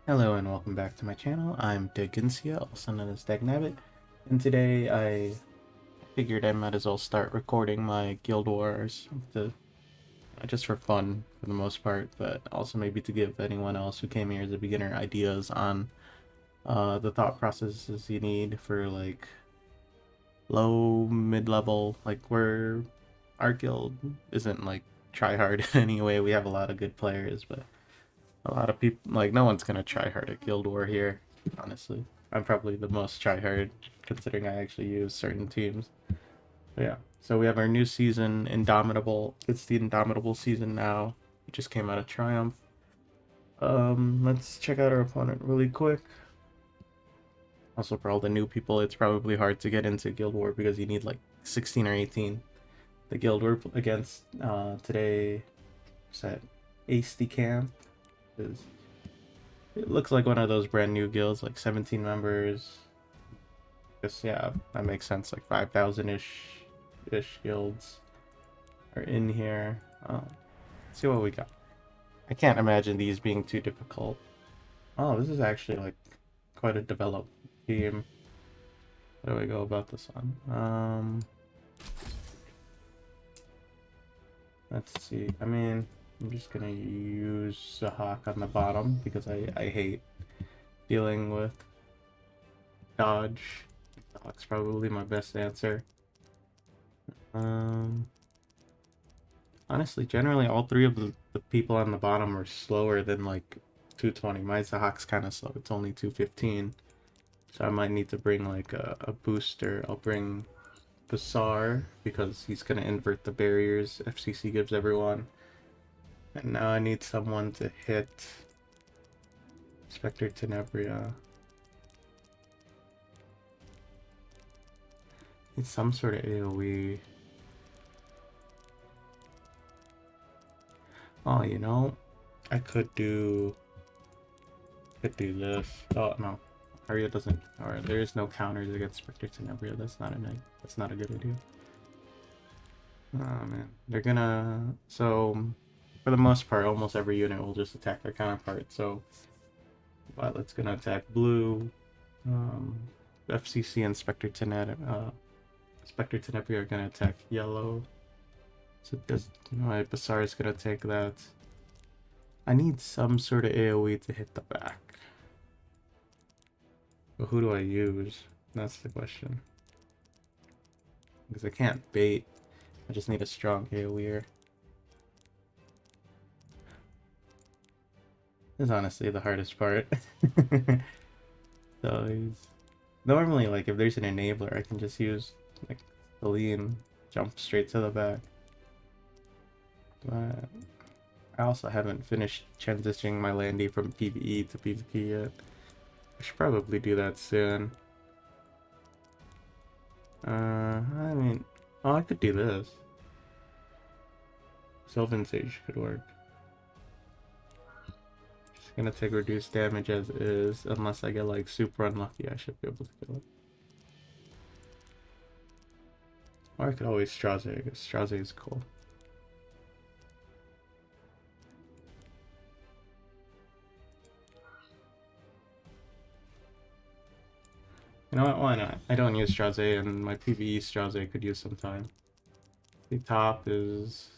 Hello and welcome back to my channel. I'm Deginsia, also known as Degnabbit, and today I figured I might as well start recording my Guild Wars, just for fun for the most part, but also maybe to give anyone else who came here as a beginner ideas on the thought processes you need for like low, mid-level, like where our guild isn't like try hard anyway. We have a lot of good players, but a lot of people, like, no one's gonna try hard at Guild War here, honestly. I'm probably the most try hard, considering I actually use certain teams. But yeah, so we have our new season, Indomitable. It's the Indomitable season now. It just came out of Triumph. Let's check out our opponent really quick. Also, for all the new people, it's probably hard to get into Guild War because you need like 16 or 18. The Guild War against today is at AstyCamp. Is It looks like one of those brand new guilds, like 17 members. Guess yeah, that makes sense. Like 5,000 ish guilds are in here. Let's see what we got. I can't imagine these being too difficult. Oh, this is actually like quite a developed team. How do I go about this one? Let's see. I mean, I'm just gonna use the hawk on the bottom because I hate dealing with dodge. The hawk's probably my best answer. Um, Honestly, generally all three of the people on the bottom are slower than like 220. My Zahak's kind of slow. It's only 215. So I might need to bring like a booster. I'll bring Bassar because he's going to invert the barriers FCC gives everyone. And now I need someone to hit Spectre Tenebria. Need some sort of AoE. Oh, you know, I could do this. Oh no, Arya doesn't. Or there is no counters against Spectre Tenebria. That's not a good idea. Oh man, they're gonna. So for the most part, almost every unit will just attack their counterpart. So Violet's gonna attack blue. Um, FCC and Spectre Tenebria are gonna attack yellow. So does my Bassar is gonna take that. I need some sort of AoE to hit the back. But who do I use? That's the question. Because I can't bait. I just need a strong AoEer. This is honestly the hardest part. So he's normally like if there's an enabler, I can just use like the lean, jump straight to the back. But I also haven't finished transitioning my Landy from PvE to PvP yet. I should probably do that soon. I mean, oh, I could do this. Sylvan Sage could work. Just gonna take reduced damage as is, unless I get like super unlucky. I should be able to kill it. Or I could always Straze, because Straze is cool. You know what? Why not? I don't use Straze, and my PvE Straze could use some time. The top is.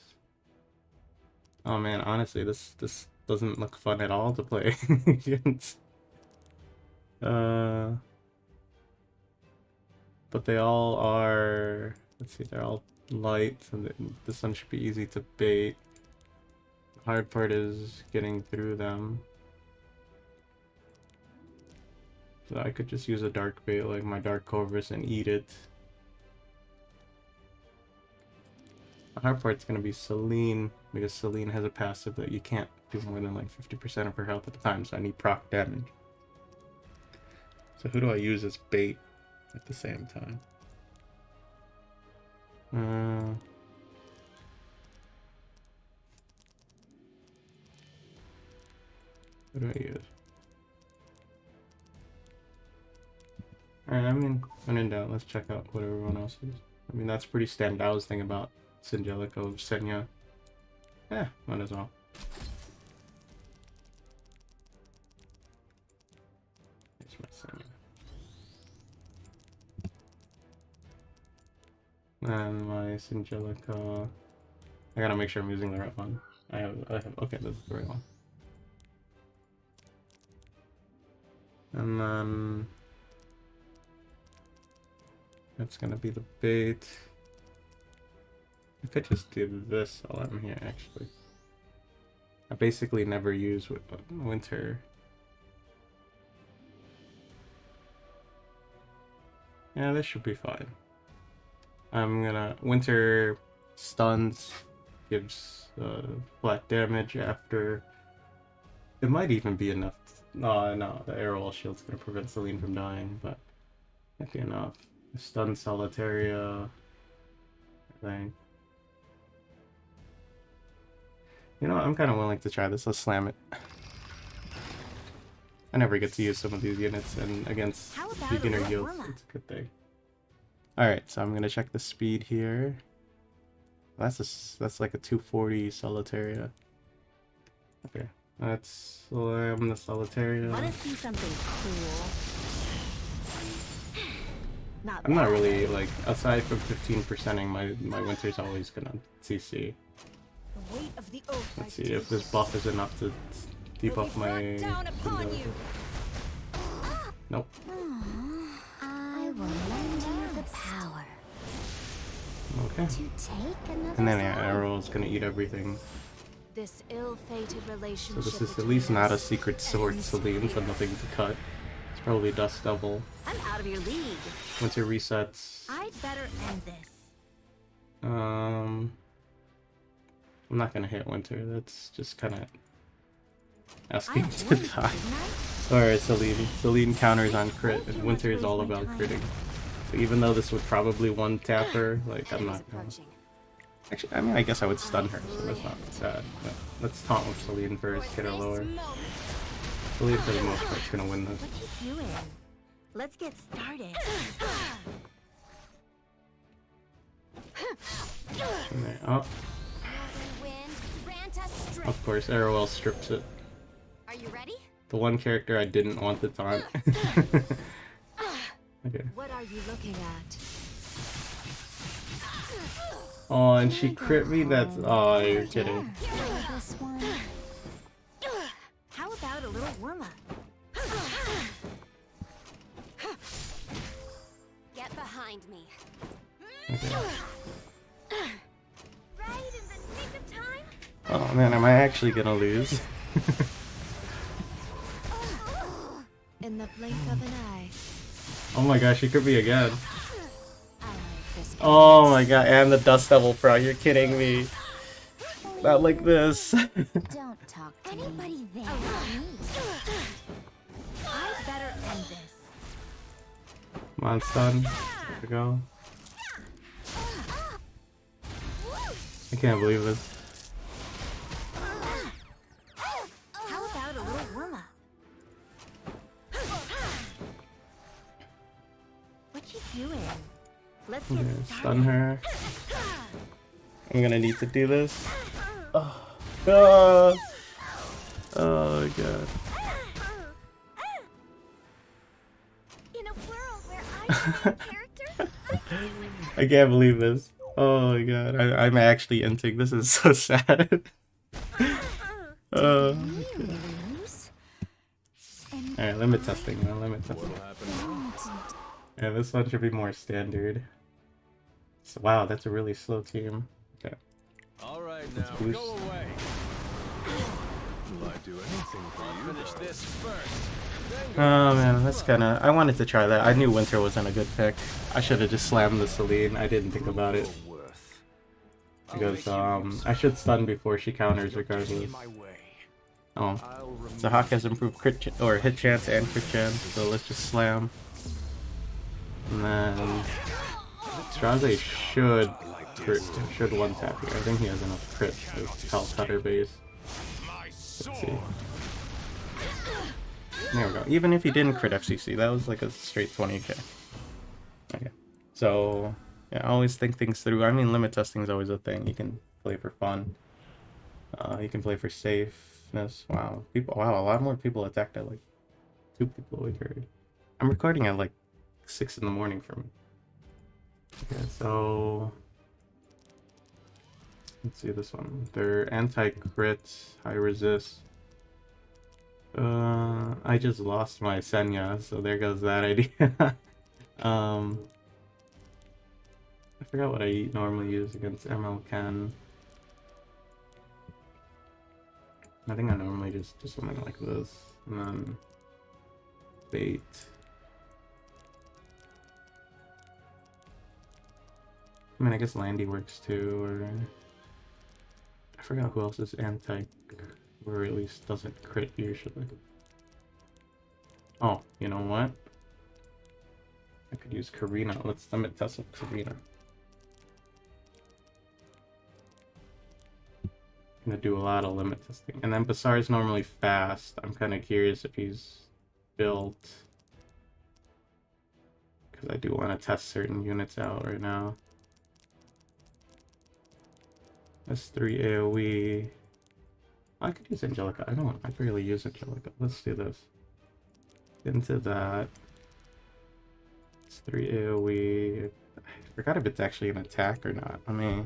Oh man, honestly, this doesn't look fun at all to play against. Uh, but they all are. Let's see, they're all light, and this one should be easy to bait. The hard part is getting through them. So I could just use a dark bait like my Dark Cobras and eat it. The hard part's gonna be Celine, because Celine has a passive that you can't do more than like 50% of her health at a time, so I need proc damage. So who do I use as bait at the same time? Who do I use? Alright, I mean, when in doubt, let's check out what everyone else is. I mean, that's pretty standard. I was thinking about Singelico, Senya. Might as well. Here's my Simeon. And my Singelica. I gotta make sure I'm using the right one. I have, okay, this is the right one. And then that's gonna be the bait. I could just do this while I'm here, actually. I basically never use winter. Yeah, this should be fine. I'm gonna winter stuns, gives black damage after. It might even be enough. No, the arrow wall shield's gonna prevent Celine from dying, but might be enough. Stun Solitaria, I think. You know, I'm kind of willing to try this. Let's slam it. I never get to use some of these units, and against beginner guilds, it's a good thing. Alright, so I'm gonna check the speed here. That's like a 240 Solitaria. Okay, let's slam the Solitaria. Wanna see something cool? I'm not really, like, aside from 15%ing, my winter's always gonna CC. Let's see if this buff is enough to debuff my... Nope. I will lend you the power. Okay. And then yeah, Arrow's gonna eat everything. This ill-fated relationship. So this is at least not a secret sword Celine, so nothing to cut. It's probably Dust Devil. I'm out of your league. Winter resets. I'd better end this. I'm not gonna hit Winter. That's just kind of asking to die. Or Celine. Celine counters on crit, and Winter is all about critting. So even though this would probably one-tap her, like, I'm not gonna... Actually, I mean, I guess I would stun her, so that's not bad. But let's taunt with Celine first, get her lower. Celine, for the most part, is gonna win this. What you doing? Let's get started. And there, oh. Of course, Arrowell strips it. Are you ready? The one character I didn't want to taunt. Okay. What are you looking at? Oh, and she crit me? That's... Oh, you're kidding. How about a little warm-up? Get behind me. Okay. Right in the nick of time? Oh man, am I actually gonna lose? In the blink of an eye. Oh my gosh, she could be again. Oh my god, and the Dust Devil Pro, you're kidding me. Not like this. Don't talk to anybody there. I better end this. Come on, stun. There we go. I can't believe this. How about a little warm-up? What you doing? Let's get started. Stun her. I'm gonna need to do this. Oh, oh. Oh my god. In a world where I'm character, I can't believe this. Oh my god. I'm actually inting. This is so sad. Oh. Alright, limit testing now. Limit testing. Yeah, this one should be more standard. So, wow, that's a really slow team. Okay. Alright now, go away. Will I do anything for you? Finish this first. Oh man, that's kinda... I wanted to try that. I knew Winter wasn't a good pick. I should have just slammed the Celine. I didn't think about it. Because, I should stun before she counters regardless. Oh. So Hawk has improved crit or hit chance and crit chance, so let's just slam. And then... Straze should one-tap here. I think he has enough crit with Hell Cutter base. Let's see. There we go. Even if he didn't crit FCC, that was like a straight 20k. Okay. So, yeah, I always think things through. I mean, limit testing is always a thing. You can play for fun. You can play for safeness. Wow. A lot more people attacked at like 2 people we heard. I'm recording at like 6 in the morning for me. Okay, so let's see this one. They're anti-crit, high resist. I just lost my Senya, so there goes that idea. I forgot what I normally use against MLCan. I think I normally just do something like this, and then bait. I mean, I guess Landy works too, or I forgot who else is anti, or at least doesn't crit usually. Oh, you know what? I could use Karina. Let's limit test with Karina. I'm gonna do a lot of limit testing. And then Basar's normally fast. I'm kind of curious if he's built, because I do want to test certain units out right now. S3 AoE. I could use Angelica. I barely use Angelica. Let's do this. Into that. S3 AoE. I forgot if it's actually an attack or not. Let me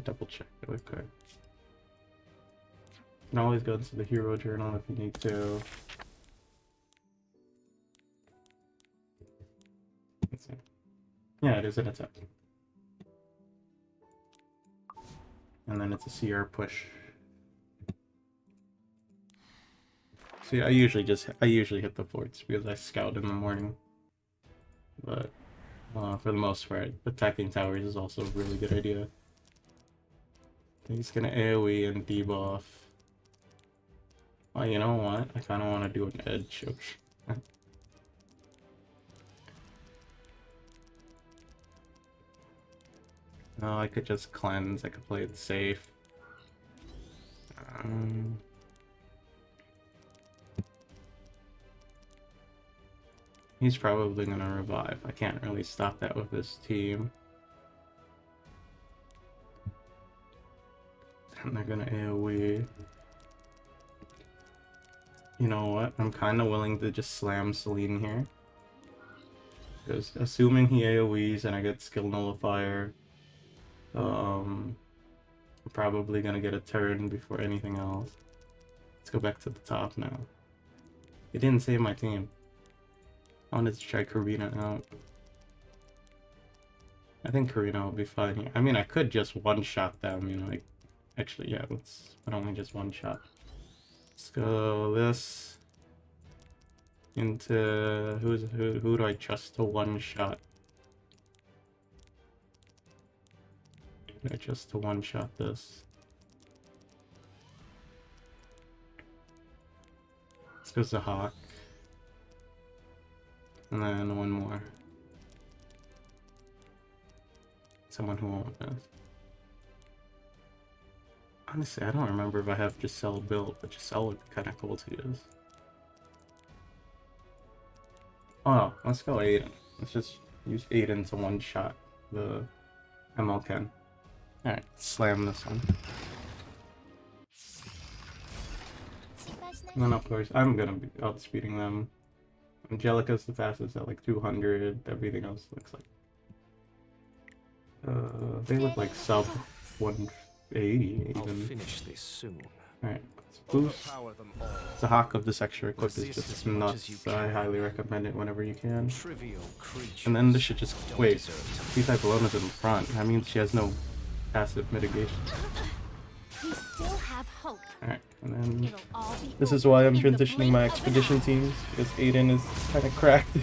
double check really quick. You can always go into the hero journal if you need to. Let's see. Yeah, it is an attack. And then it's a CR push. See, I usually hit the forts because I scout in the morning. But for the most part, attacking towers is also a really good idea. He's gonna AoE and debuff. Oh, you know what? I kind of want to do an edge. No, I could just cleanse. I could play it safe. He's probably gonna revive. I can't really stop that with this team. And they're gonna AoE. You know what? I'm kind of willing to just slam Celine here. Because assuming he AoEs and I get skill nullifier, I'm probably gonna get a turn before anything else. Let's go back to the top now. It didn't save my team. I wanted to try Karina out. I think Karina will be fine here. I mean, I could just one-shot them, you know, like... Actually, yeah, why don't we just one-shot? Let's go this... into... Who do I trust to one-shot? Just to one-shot this. Let's go Zahak. And then one more. Someone who won't miss. Honestly, I don't remember if I have Giselle built, but Giselle would be kind of cool to use. Oh, let's go Aiden. Let's just use Aiden to one-shot the MLCan. Alright, slam this one. And then of course, I'm gonna be outspeeding them. Angelica's the fastest at like 200, everything else looks like... they look like sub 180 even. I'll finish this soon. Alright, let's boost. The hawk of this extra equip is just nuts, so I highly recommend it whenever you can. And then this should just... Wait, P-type alone is in front. That means she has no passive mitigation. We still have hope. Alright, and then It'll all be this is over why I'm in the transitioning my blink of an expedition eye. teams, because Aiden is kind of cracked.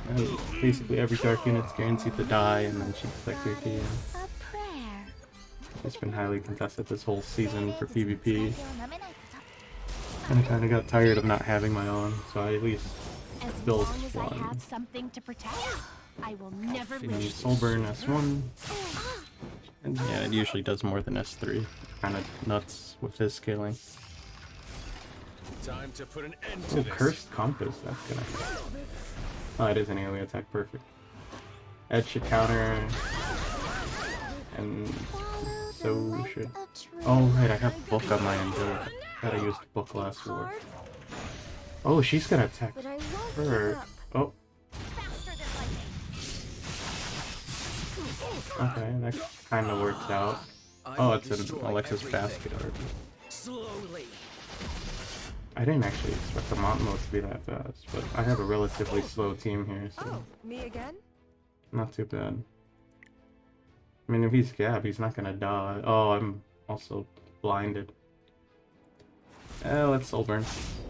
And basically every dark unit's guaranteed to die, and then she protects her team. A prayer. It's been highly contested this whole season for PvP, and I kind of got tired of not having my own, so I at least As built long as I one. have something to protect, I will never And lose. Soulburn S1, and yeah, it usually does more than S3. Kind of nuts with his scaling. Time to put an end to Oh, this. Cursed Compass, that's gonna hurt. Oh, it is an AoE attack, perfect. Edge should counter, and so should... Oh right, I have book on my Angelica. I used book last war. Oh, she's gonna attack But I won't give her. up. Oh, Faster than lightning. okay, that kind of works out. I Oh, will it's an destroy Alexis everything. basket already. Slowly. I didn't actually expect the Montmo to be that fast, but I have a relatively slow team here, so Oh, me again? not too bad. I mean, if he's Gab, he's not gonna die. Oh, I'm also blinded. Let's Soulburn.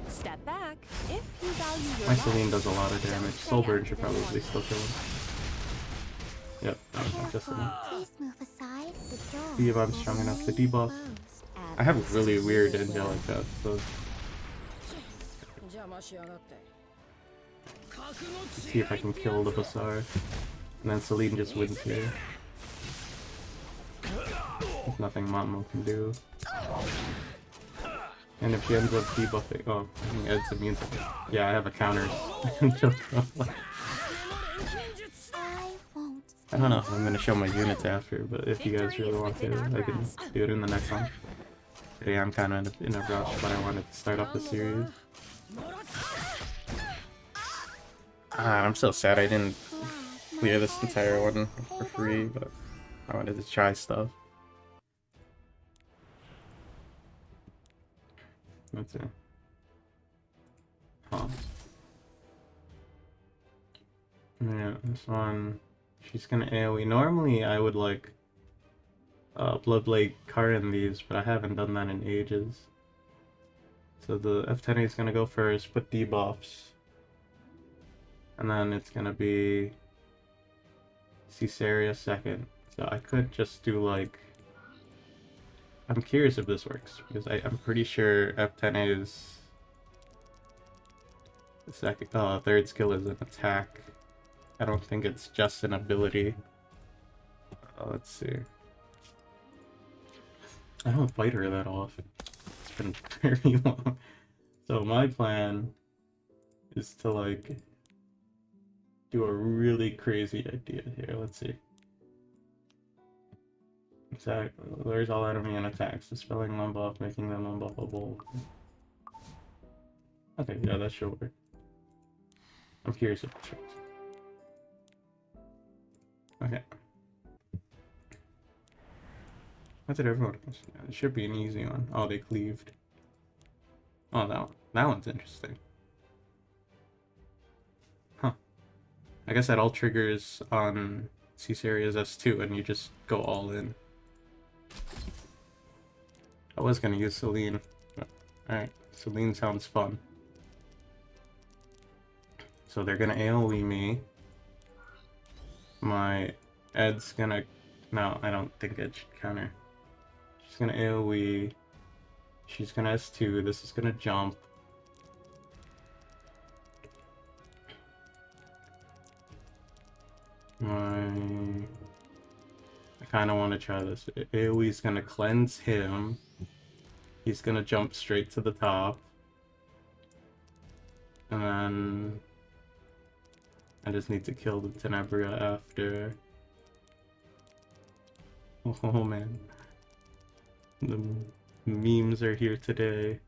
Step back if you value your My life. Celine does a lot of damage. Don't say Soulburn should after this probably one. still kill him. Yep, just Careful. enough. Please move aside. The door See if I'm will strong enough to remain debuff. closed I at have this really weird time. angelic pets, so let's see if I can kill the Basar. And then Celine just wins here. There's nothing Montmo can do. And if she ends up debuffing, oh, I think Ed's immune to it. Yeah, I have a counter. I won't. I don't know if I'm gonna show my units after, but if you guys really want to, I can do it in the next one. Today I'm kind of in a rush, but I wanted to start off the series. I'm so sad I didn't clear this entire one for free, but I wanted to try stuff. Let's see. Huh. Yeah, this one, she's gonna AoE. Normally I would like Bloodblade Karin these, but I haven't done that in ages. So the F10A is gonna go first, put debuffs. And then it's gonna be Caesarea second. So I could just do like... I'm curious if this works, because I'm pretty sure F10A is... The second, third skill is an attack. I don't think it's just an ability. Let's see. I don't fight her that often. It's been very long. So my plan is to like do a really crazy idea here. Let's see. Exactly. Lures all enemy and attacks, dispelling one buff, making them unbuffable. Okay, yeah, that should work. I'm curious if it works. Okay. What did everyone else? Yeah, it should be an easy one. Oh, they cleaved. Oh, that one. That one's interesting. Huh. I guess that all triggers on Caesaria's S2 and you just go all in. I was gonna use Celine. Alright, Celine sounds fun. So they're gonna AoE me. My Ed's gonna... No, I don't think Ed should counter. She's gonna AoE. She's gonna S2. This is gonna jump. I kind of want to try this. AoE's gonna cleanse him. He's gonna jump straight to the top. And then... I just need to kill the Tenebria after. Oh man. The memes are here today.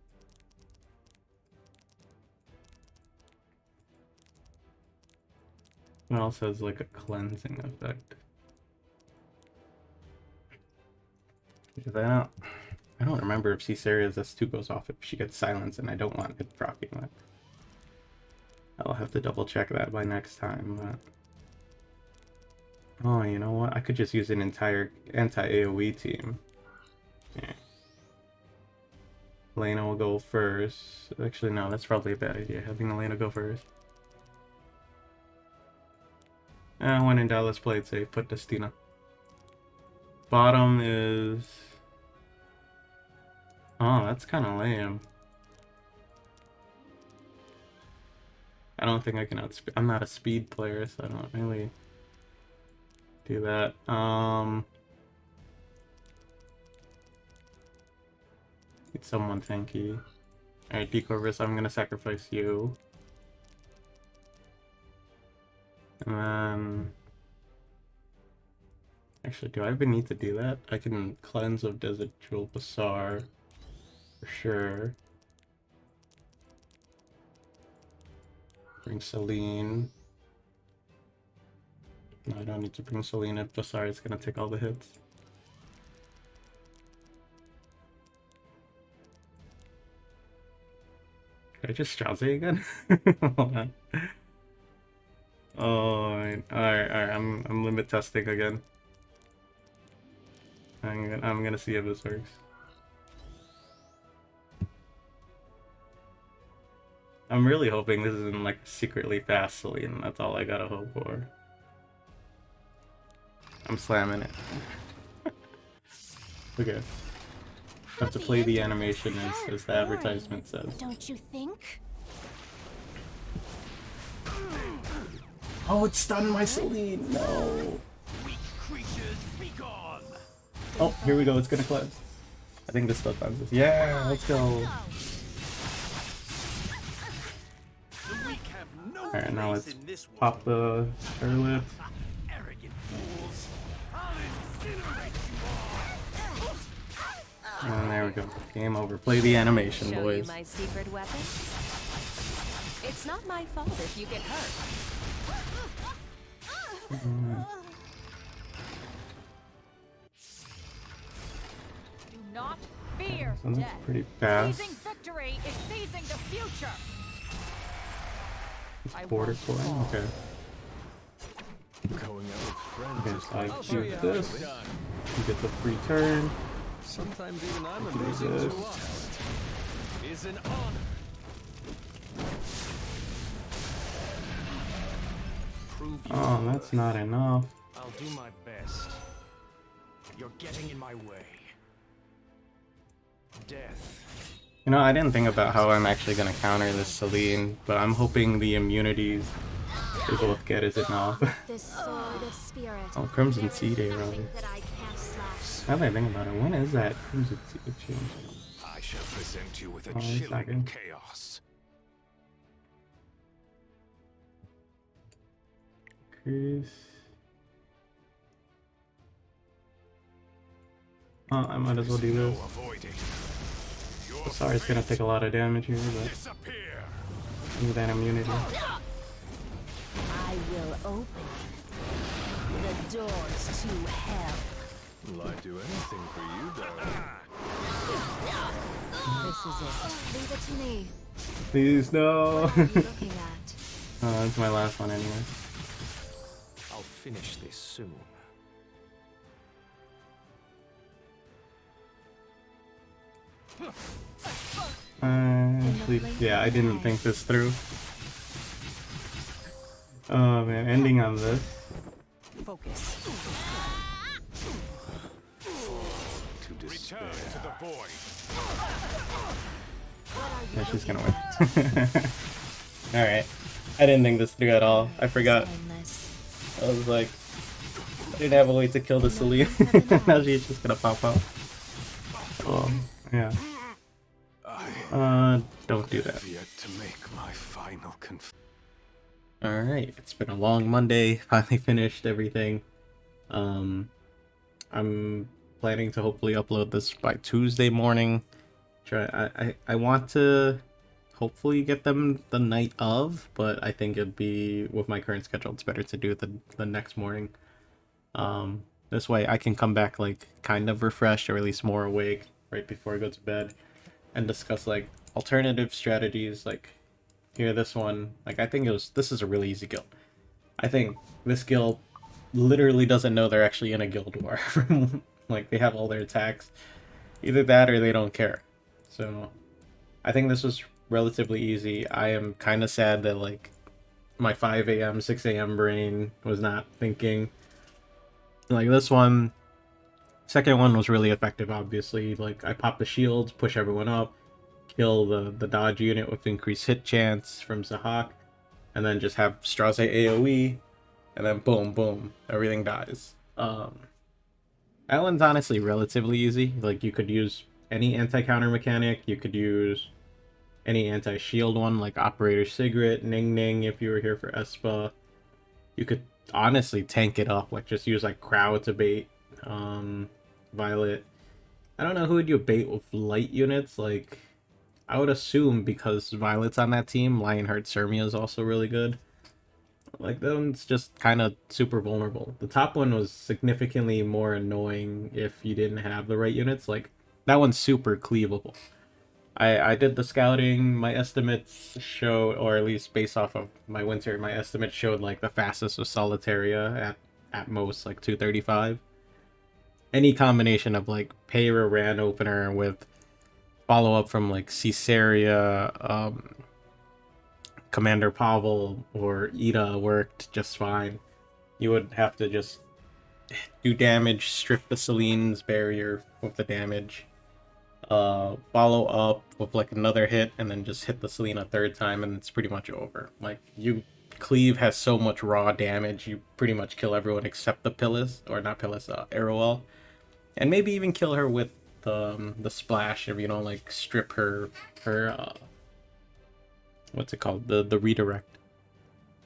What else has like a cleansing effect? Because I don't remember if Caesaria's S2 goes off if she gets silenced, and I don't want it proccing that. I'll have to double check that by next time. But... Oh, you know what? I could just use an entire anti-AoE team. Yeah. Elena will go first. Actually, no, that's probably a bad idea, having Elena go first. When in doubt, let's play it safe. Put Destina. Bottom is... Oh, that's kind of lame. I don't think I can outspeed. I'm not a speed player, so I don't really do that. Need someone tanky. Alright, Decorvus, I'm gonna sacrifice you. And then... Actually, do I even need to do that? I can cleanse of Desert Jewel Basar. For sure. Bring Celine. No, I don't need to bring Celine if Basar is gonna take all the hits. Could I just Strauss again? Hold on. Oh, alright. I'm limit testing again. I'm gonna see if this works. I'm really hoping this isn't like secretly fast Celine. That's all I gotta hope for. I'm slamming it. Okay. Have to play the animation as the advertisement says. Don't you think? Oh, it stunned my Celine! No! Oh, here we go, it's gonna cleanse. I think this stuff ends. Yeah, let's go! Alright, now let's pop the Charlotte. And there we go. Game over. Play the animation, Show boys. you my secret weapon? It's not my fault if you get hurt. Do not fear So that's death. pretty fast. Seizing victory is seizing the future. It's border coin. Okay. Going out with friends Okay, is so I like cue shooting this. with a gun. He gets a free turn. Sometimes even I'm Do amusing this. to us. Is an honor. Prove you Oh, that's not enough. I'll do my best. You're getting in my way. Death. You know, I didn't think about how I'm actually gonna counter this Celine, but I'm hoping the immunities they both get is enough. This sword of spirit. Oh, Crimson There is Sea Day, nothing really. that I can't slash. Now that I think about it, when is that Crimson Sea change? I shall present you with a Oh, 1 chilling second. chaos. Chris. Oh, I might as well do No this. avoiding. Oh, sorry, it's gonna take a lot of damage here, but Disappear. I need that immunity. I will open the doors to hell. Will I do anything for you, darling? This is it. Leave it to me. Please, no! What are you looking at? Oh, that's my last one anyway. I'll finish this soon. Actually, yeah, I didn't think this through. Oh man, ending on this. Focus. To despair. To the void. Yeah, she's gonna win. Alright. I didn't think this through at all. I forgot. Endless. I was like, I didn't have a way to kill the Celine. Now she's just gonna pop out. Oh, yeah. Don't do that. I've yet to make my final Alright, it's been a long Monday. Finally finished everything. I'm planning to hopefully upload this by Tuesday morning. I want to hopefully get them the night of, but I think it'd be, with my current schedule, it's better to do it the next morning. This way I can come back like kind of refreshed, or at least more awake right before I go to bed, and discuss like alternative strategies. Like here, this one, like I think this is a really easy guild. I think this guild literally doesn't know they're actually in a guild war. Like they have all their attacks, either that or they don't care. So I think this was relatively easy. I am kind of sad that like my 5 a.m. 6 a.m. brain was not thinking. Like this one, second one was really effective, obviously. Like I pop the shields, push everyone up, kill the dodge unit with increased hit chance from Zahak, and then just have Strauss AoE, and then boom, boom, everything dies. That one's honestly relatively easy. Like you could use any anti-counter mechanic, you could use any anti-shield one, like Operator Sigrid, Ning Ning if you were here for Espa. You could honestly tank it up, like just use like Crow to bait Violet. I don't know who would you bait with light units, like I would assume because Violet's on that team, Lionheart Cermia is also really good. Like, that one's just kind of super vulnerable. The top one was significantly more annoying if you didn't have the right units. Like, that one's super cleavable. I did the scouting. My estimates show, or at least based off of my winter, my estimates showed like the fastest was Solitaria at most like 235. Any combination of like Payra Ran opener with follow up from like Caesarea, Commander Pavel, or Ida worked just fine. You would have to just do damage, strip the Celine's barrier with the damage, follow up with like another hit, and then just hit the Celine a third time, and it's pretty much over. Like, you Cleave has so much raw damage, you pretty much kill everyone except the Pillis, or not Pillis, Arrowell, and maybe even kill her with the splash if you don't like strip her what's it called, the redirect.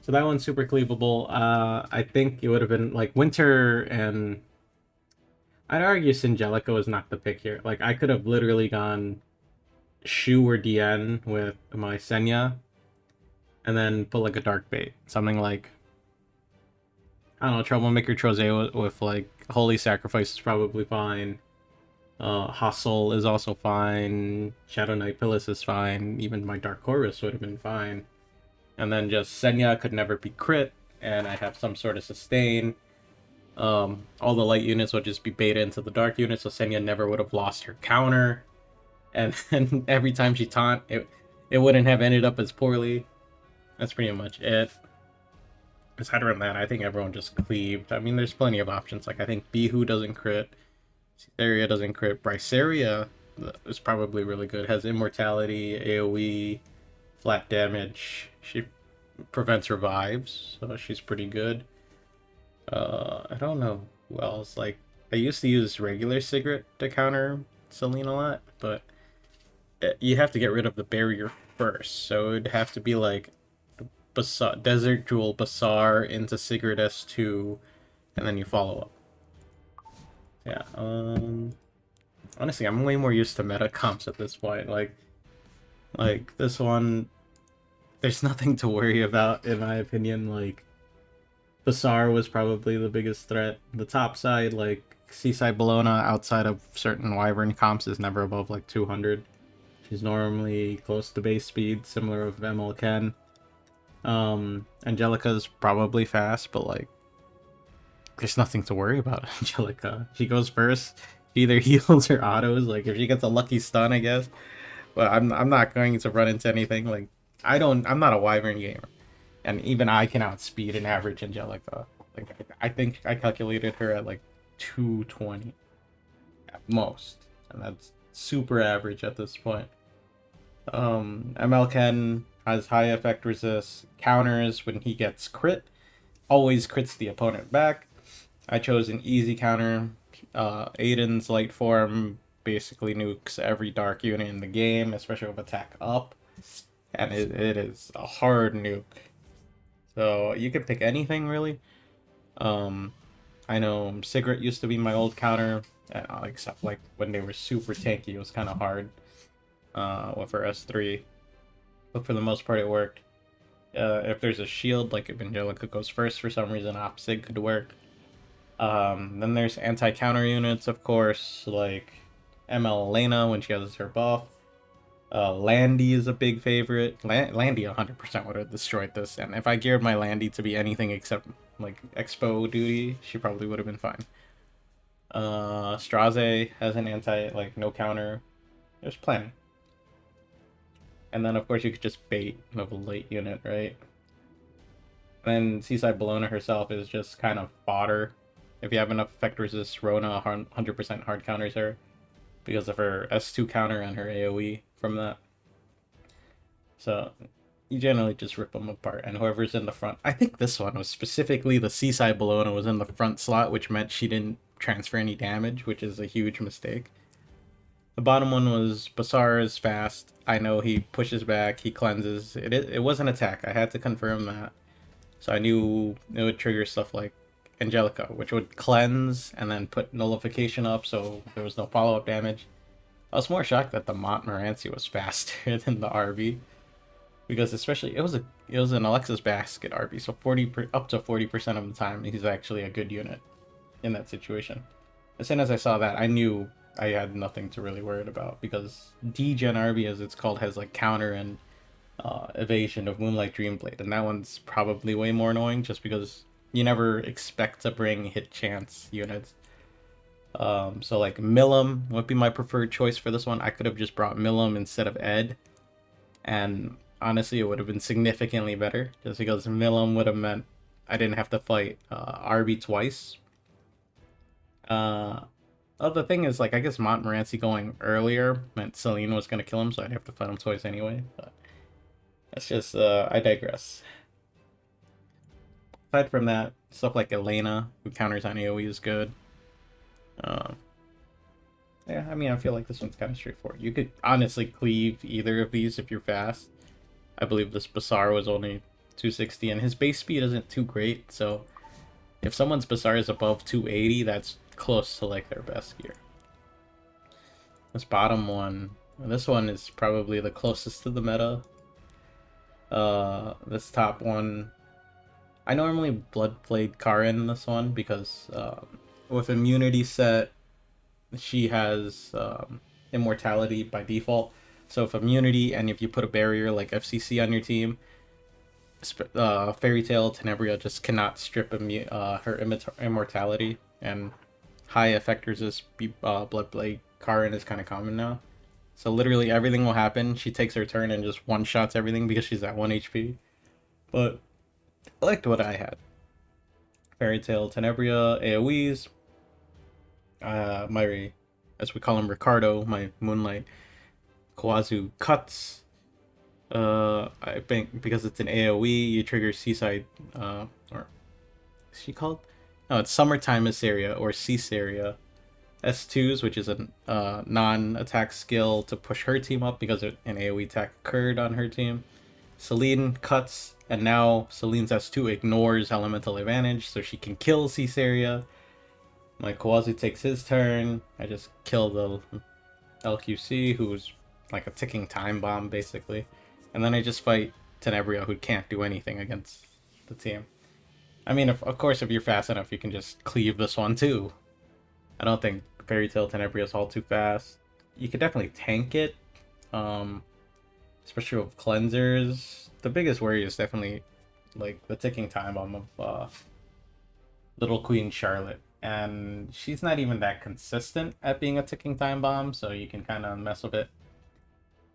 So that one's super cleavable. I think it would have been like Winter, and I'd argue Singelica was not the pick here. Like, I could have literally gone Shu or Dien with my Senya, and then put like a Dark Bait. Something like, I don't know, Troublemaker Troze with like Holy Sacrifice is probably fine. Hustle is also fine. Shadow Knight Pillis is fine. Even my Dark Chorus would have been fine. And then just Senya could never be crit, and I have some sort of sustain. All the light units would just be beta into the dark units, so Senya never would have lost her counter. And then every time she taunt, it wouldn't have ended up as poorly. That's pretty much it. Aside from that, I think everyone just cleaved. I mean, there's plenty of options. Like, I think Bihu doesn't crit. Cytheria doesn't crit. Bryceria is probably really good. Has immortality, AoE, flat damage. She prevents revives, so she's pretty good. I don't know who else. Like, I used to use regular Sigrid to counter Celine a lot, but you have to get rid of the barrier first. So it would have to be like Desert Jewel Basar into Sigrid S2, and then you follow up. Yeah, honestly, I'm way more used to meta comps at this point. Like this one, there's nothing to worry about, in my opinion. Like, Basar was probably the biggest threat. The top side, like, Seaside Bologna, outside of certain Wyvern comps, is never above, like, 200. She's normally close to base speed, similar with ML Ken. Angelica's probably fast, but, like, there's nothing to worry about Angelica. She goes first. She either heals or autos. Like, if she gets a lucky stun, I guess. But I'm not going to run into anything. Like, I'm not a Wyvern gamer. And even I can outspeed an average Angelica. Like, I think I calculated her at like 220 at most, and that's super average at this point. ML Ken has high effect resist, counters when he gets crit, always crits the opponent back. I chose an easy counter. Aiden's light form basically nukes every dark unit in the game, especially with attack up, and it is a hard nuke. So you can pick anything, really. I know Sigrid used to be my old counter, except like when they were super tanky, it was kind of hard with her S3. But for the most part, it worked. If there's a shield, like if Angelica goes first for some reason, Opsig could work. Then there's anti-counter units, of course, like ML Elena when she has her buff. Landy is a big favorite. Landy 100% would have destroyed this, and if I geared my Landy to be anything except like Expo duty, she probably would have been fine. Straze has an no counter. There's plenty. And then of course you could just bait with a late unit, right? Then Seaside Bologna herself is just kind of fodder. If you have enough effect resist, Rona 100% hard counters her because of her S2 counter and her AoE from that. So you generally just rip them apart, and whoever's in the front. I think this one was specifically the Seaside Bologna was in the front slot, which meant she didn't transfer any damage, which is a huge mistake. The bottom one was Basar is fast. I know he pushes back, he cleanses. It was an attack. I had to confirm that. So I knew it would trigger stuff like Angelica, which would cleanse and then put nullification up, so there was no follow-up damage. I was more shocked that the Montmorency was faster than the RB, because especially it was an Alexis basket RB, so up to 40% of the time he's actually a good unit in that situation. As soon as I saw that, I knew I had nothing to really worry about, because D-Gen RB, as it's called, has like counter and evasion of Moonlight Dreamblade, and that one's probably way more annoying just because you never expect to bring hit chance units. So like Milim would be my preferred choice for this one. I could have just brought Milim instead of Ed, and honestly it would have been significantly better, just because Milim would have meant I didn't have to fight RB twice. The thing is, like, I guess Montmorency going earlier meant Celine was gonna kill him, so I'd have to fight him twice anyway, but that's just, I digress. Aside from that, stuff like Elena, who counters on AoE, is good. Yeah, I mean, I feel like this one's kind of straightforward. You could honestly cleave either of these if you're fast. I believe this Bassar was only 260, and his base speed isn't too great, so if someone's Bassar is above 280, that's close to like their best gear. This bottom one, this one is probably the closest to the meta. This top one, I normally Bloodblade Karin this one because with immunity set, she has immortality by default. So if immunity and if you put a barrier like FCC on your team, Fairy Tail Tenebria just cannot strip her immortality, and high effectors is Bloodblade Karin is kind of common now. So literally everything will happen. She takes her turn and just one-shots everything because she's at 1 HP. But I liked what I had. Fairy Tail Tenebria, AoEs. My, as we call him, Ricardo, my Moonlight Kawazu cuts. I think because it's an AoE, you trigger Seaside, or is she called? No, it's Summertime Assyria or Caesarea. S2s, which is a non-attack skill to push her team up because an AoE attack occurred on her team. Celine cuts, and now Celine's S2 ignores elemental advantage, so she can kill Caesarea. My Kawazu takes his turn. I just kill the LQC, who's like a ticking time bomb, basically. And then I just fight Tenebria, who can't do anything against the team. I mean, of course, if you're fast enough, you can just cleave this one, too. I don't think Fairy Tail Tenebria is all too fast. You could definitely tank it, especially with cleansers. The biggest worry is definitely like the ticking time bomb of Little Queen Charlotte, and she's not even that consistent at being a ticking time bomb, so you can kind of mess with it.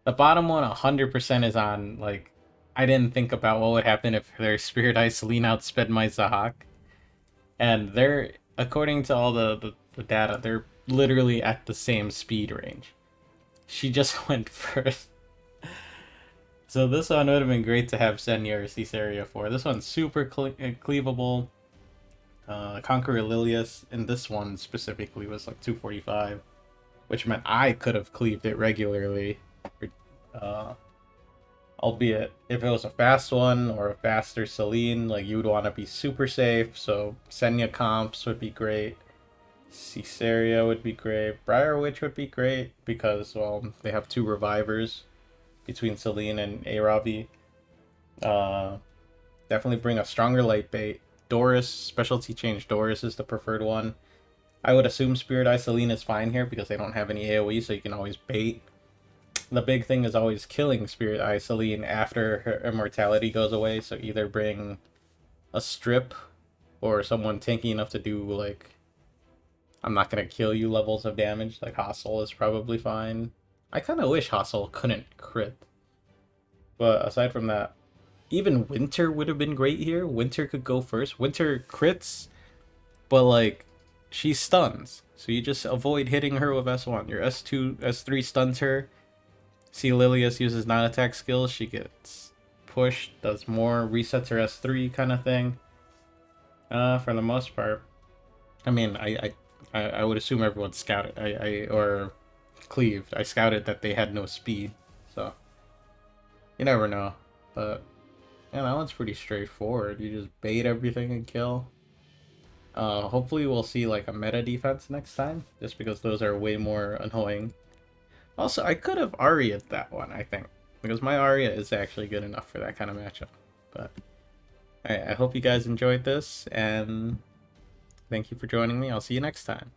The bottom one 100% is on, like, I didn't think about what would happen if their Spirit Eye Celine outsped my Zahak, and they're, according to all the data, they're literally at the same speed range. She just went first. So this one would have been great to have Senya or Caesarea for. This one's super cleavable. Conqueror Lilius in this one specifically was like 245, which meant I could have cleaved it regularly. Albeit, if it was a fast one or a faster Celine, like, you would want to be super safe, so Senya comps would be great. Caesarea would be great. Briar Witch would be great because, well, they have 2 revivers between Celine and Aravi. Definitely bring a stronger light bait. Doris, specialty change Doris is the preferred one. I would assume Spirit Eye Celine is fine here because they don't have any AoE, so you can always bait. The big thing is always killing Spirit Eye Celine after her immortality goes away, so either bring a strip or someone tanky enough to do, like, I'm not gonna kill you levels of damage. Like, Hostile is probably fine. I kind of wish Hostile couldn't crit. But aside from that, even Winter would have been great here. Winter could go first. Winter crits, but, like, she stuns. So you just avoid hitting her with S1. Your S2, S3 stuns her. See, Lilius uses non-attack skills. She gets pushed, does more, resets her S3 kind of thing. For the most part. I mean, I would assume everyone scouted. Or cleaved. I scouted that they had no speed. So, you never know. But, yeah, that one's pretty straightforward. You just bait everything and kill. Hopefully we'll see, like, a meta defense next time. Just because those are way more annoying. Also, I could have Aria'd that one, I think. Because my Arya is actually good enough for that kind of matchup. But, alright, I hope you guys enjoyed this, and thank you for joining me. I'll see you next time.